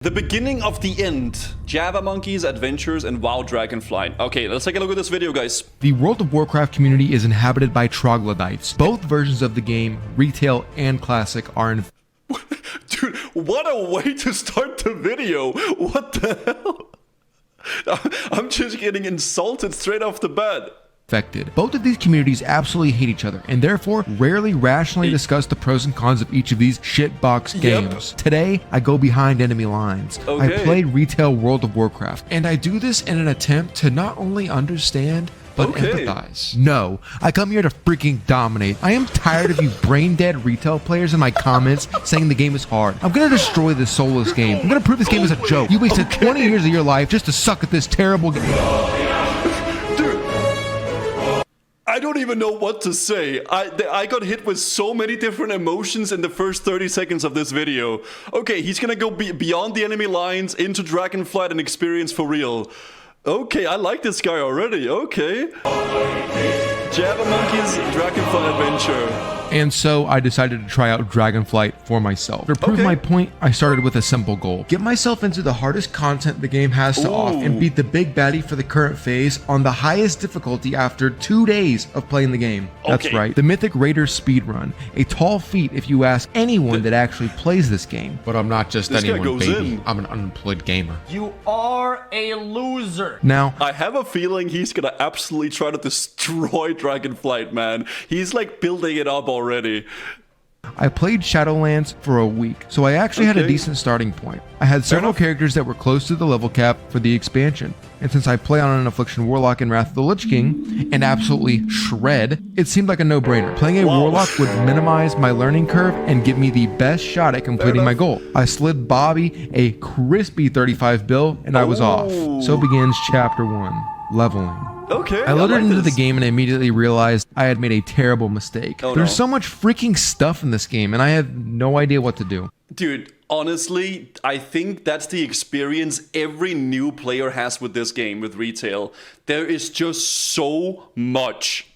The beginning of the end. Java Monkeys, Adventures, and WoW Dragonflight. Okay, let's take a look at this video, guys. The World of Warcraft community is inhabited by troglodytes. Both versions of the game, retail and classic, are in... Dude, what a way to start the video. What the hell? I'm just getting insulted straight off the bat. Affected. Both of these communities absolutely hate each other and therefore rarely rationally discuss the pros and cons of each of these shitbox games. Today, I go behind enemy lines. I played retail World of Warcraft, and I do this in an attempt to not only understand but empathize. No, I come here to freaking dominate. I am tired of you brain dead retail players in my comments saying the game is hard. I'm gonna destroy this soulless game. I'm gonna prove this game is a joke. You wasted 20 years of your life just to suck at this terrible game. I don't even know what to say. I got hit with so many different emotions in the first 30 seconds of this video. Okay, he's gonna go beyond the enemy lines into Dragonflight and experience for real. Okay, I like this guy already. Okay. Java Monkeys Dragonflight Adventure. And so I decided to try out Dragonflight for myself. To prove my point, I started with a simple goal. Get myself into the hardest content the game has to offer and beat the big baddie for the current phase on the highest difficulty after 2 days of playing the game. That's right, the Mythic Raider speedrun. A tall feat if you ask anyone that actually plays this game. But I'm not just anyone, baby. I'm an unemployed gamer. You are a loser. Now, I have a feeling he's gonna absolutely try to destroy Dragonflight, man. He's like building it up already. I played Shadowlands for a week, so I actually had a decent starting point. I had several characters that were close to the level cap for the expansion, and since I play on an Affliction Warlock in Wrath of the Lich King and absolutely shred, it seemed like a no-brainer. Playing a Warlock would minimize my learning curve and give me the best shot at completing my goal. I slid Bobby a crispy 35 bill and I was off. So begins Chapter 1, leveling. Okay, I loaded into the game and immediately realized I had made a terrible mistake. There's so much freaking stuff in this game and I had no idea what to do. Dude, honestly, I think that's the experience every new player has with this game, with retail. There is just so much,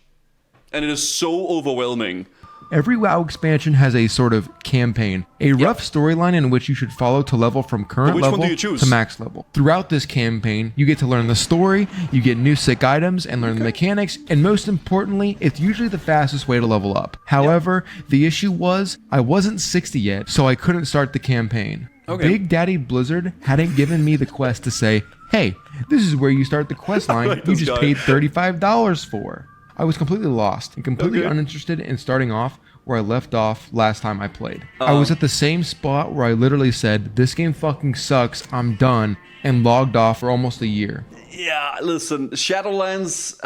and it is so overwhelming. Every WoW expansion has a sort of campaign, a rough storyline in which you should follow to level from current level to max level. Throughout this campaign, you get to learn the story, you get new sick items and learn the mechanics, and most importantly, it's usually the fastest way to level up. However, the issue was, I wasn't 60 yet, so I couldn't start the campaign. Big Daddy Blizzard hadn't given me the quest to say, hey, this is where you start the quest line you just paid $35 for. I was completely lost and completely uninterested in starting off where I left off last time I played. I was at the same spot where I literally said, this game fucking sucks, I'm done, and logged off for almost a year. Yeah, listen, Shadowlands,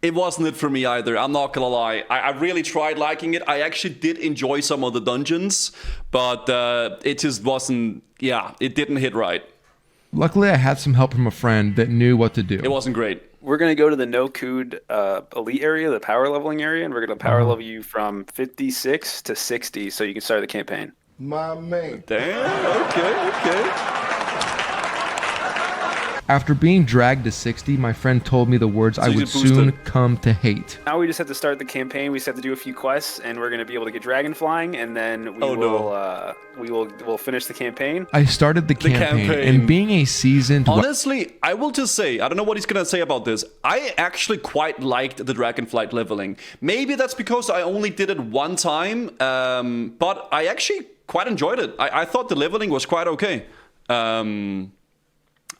it wasn't it for me either, I'm not gonna lie. I really tried liking it. I actually did enjoy some of the dungeons, but it just wasn't, it didn't hit right. Luckily, I had some help from a friend that knew what to do. It wasn't great. We're going to go to the no-cood elite area, the power leveling area, and we're going to power level you from 56 to 60 so you can start the campaign. My man. Damn, okay. After being dragged to 60, my friend told me the words I would soon come to hate. Now we just have to start the campaign. We just have to do a few quests, and we're going to be able to get dragon flying, and then we'll finish the campaign. I started the campaign, and being a seasoned... Honestly, I will just say, I don't know what he's going to say about this. I actually quite liked the Dragonflight leveling. Maybe that's because I only did it one time, but I actually quite enjoyed it. I thought the leveling was quite okay.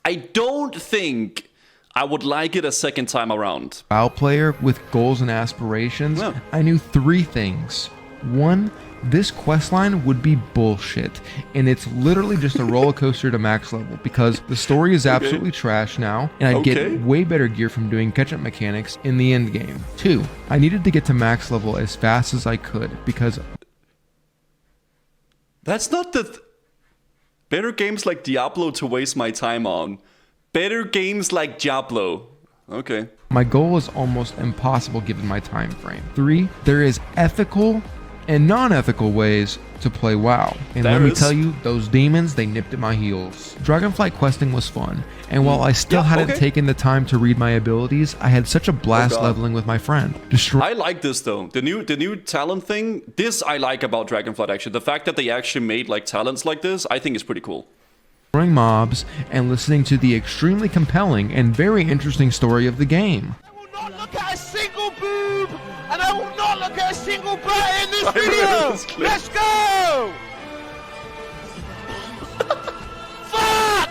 I don't think I would like it a second time around. WoW player with goals and aspirations, I knew 3 things. 1, this questline would be bullshit, and it's literally just a roller coaster to max level because the story is absolutely trash now, and I'd get way better gear from doing catch-up mechanics in the end game. 2, I needed to get to max level as fast as I could because... That's not the... Better games like Diablo to waste my time on. Better games like Diablo. Okay. My goal is almost impossible given my time frame. 3, there is ethical and non-ethical ways to play WoW. And let me tell you, those demons, they nipped at my heels. Dragonflight questing was fun, and while I still hadn't taken the time to read my abilities, I had such a blast leveling with my friend. I like this though. The new talent thing, this I like about Dragonflight actually. The fact that they actually made like talents like this, I think is pretty cool. destroying mobs, and listening to the extremely compelling and very interesting story of the game. I will not look at a single boob, and I will not look at a single butt in this video. Let's go!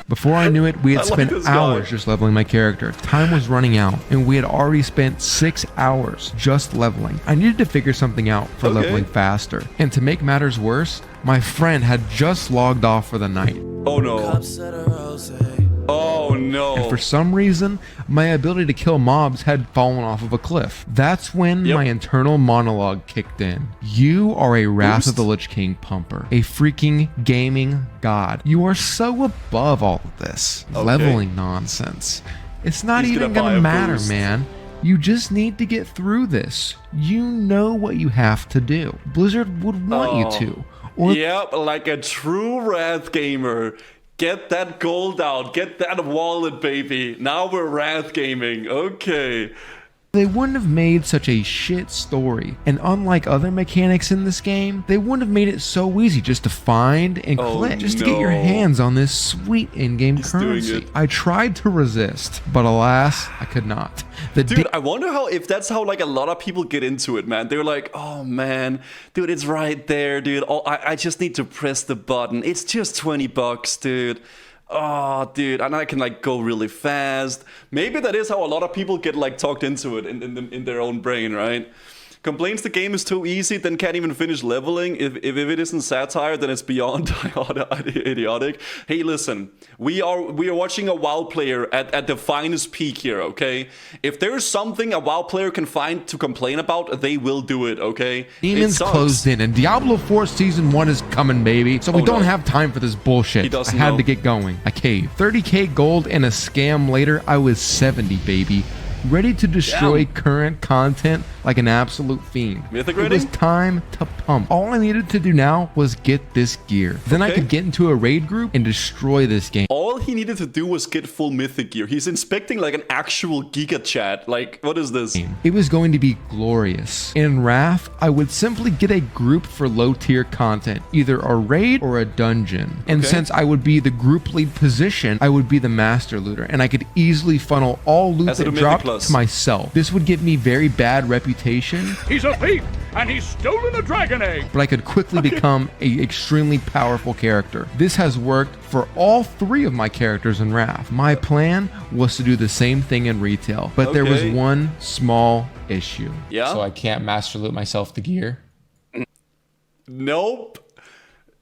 Before I knew it, we had spent hours just leveling my character. Time was running out, and we had already spent 6 hours just leveling. I needed to figure something out for leveling faster. And to make matters worse, my friend had just logged off for the night. Oh no. Oh no. And for some reason, my ability to kill mobs had fallen off of a cliff. That's when my internal monologue kicked in. You are a Wrath of the Lich King pumper, a freaking gaming god. You are so above all of this leveling nonsense. It's not even gonna matter, man. You just need to get through this. You know what you have to do. Blizzard would want you to. Or yep, like a true Wrath gamer. Get that gold out. Get that wallet, baby. Now we're Wrath gaming. Okay. they wouldn't have made such a shit story. And unlike other mechanics in this game, they wouldn't have made it so easy just to find and click, just to get your hands on this sweet in-game currency. I tried to resist, but alas, I could not. Dude, I wonder if that's how like a lot of people get into it, man. They're like, oh man, dude, it's right there, dude. Oh, I just need to press the button. It's just $20, dude. Oh, dude, and I can like go really fast. Maybe that is how a lot of people get like talked into it in their own brain, right? Complains the game is too easy, then can't even finish leveling. If it isn't satire, then it's beyond idiotic. Hey, listen, we are watching a WoW player at the finest peak here, okay? If there's something a WoW player can find to complain about, they will do it, okay? Demons closed in, and Diablo 4 Season 1 is coming, baby. So we don't have time for this bullshit. I had to get going. I caved. 30k gold and a scam later, I was 70, baby. Ready to destroy current content like an absolute fiend. Mythic It was time to pump. All I needed to do now was get this gear. Then I could get into a raid group and destroy this game. All he needed to do was get full mythic gear. He's inspecting like an actual Giga chat. Like, what is this? It was going to be glorious. In Wrath, I would simply get a group for low tier content, either a raid or a dungeon. And since I would be the group lead position, I would be the master looter, and I could easily funnel all loot that dropped to myself. This would give me very bad reputation. He's a thief, and he's stolen a dragon egg. But I could quickly become an extremely powerful character. This has worked for all three of my characters in Wrath. My plan was to do the same thing in retail, but there was one small issue. So I can't master loot myself the gear? Nope.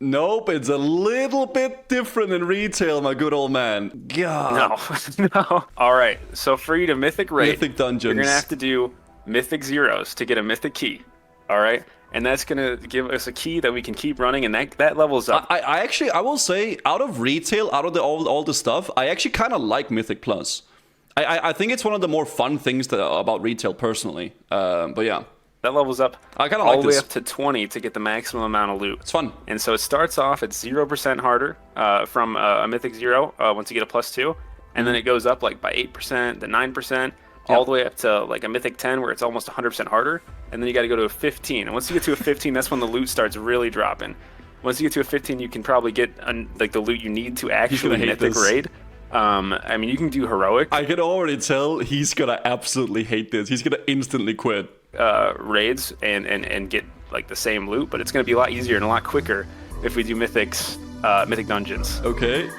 Nope, it's a little bit different in retail, my good old man. God. No. All right, so for you to Mythic raid, Mythic dungeons, you're going to have to do Mythic Zeros to get a Mythic key. All right? And that's going to give us a key that we can keep running, and that levels up. I actually, I will say, out of retail, out of all the stuff, I actually kind of like Mythic Plus. I think it's one of the more fun things about retail, personally. But yeah. That levels up I kind of all like the way this. up to 20 to get the maximum amount of loot. It's fun. And so it starts off at 0% harder from a Mythic Zero once you get a +2. And then it goes up like by 8%, then 9%, all the way up to like a Mythic 10 where it's almost 100% harder. And then you got to go to a 15. And once you get to a 15, that's when the loot starts really dropping. Once you get to a 15, you can probably get like the loot you need to actually Mythic raid. I mean, you can do Heroic. I can already tell he's going to absolutely hate this. He's going to instantly quit. Raids and get like the same loot, but it's going to be a lot easier and a lot quicker if we do Mythic dungeons. Okay.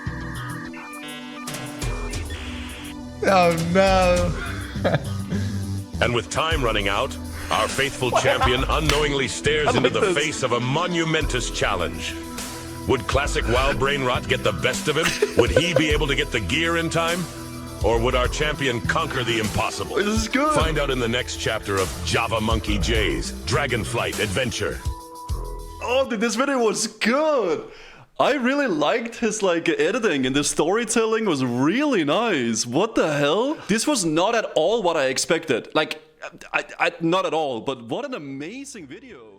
Oh no. And with time running out, our faithful champion unknowingly stares into the face of a monumentous challenge. Would classic WoW brain rot get the best of him? Would he be able to get the gear in time? Or would our champion conquer the impossible? This is good. Find out in the next chapter of Java Monkey J's Dragonflight Adventure. Oh, dude, this video was good. I really liked his like editing, and the storytelling was really nice. What the hell? This was not at all what I expected. Like, I not at all, but what an amazing video.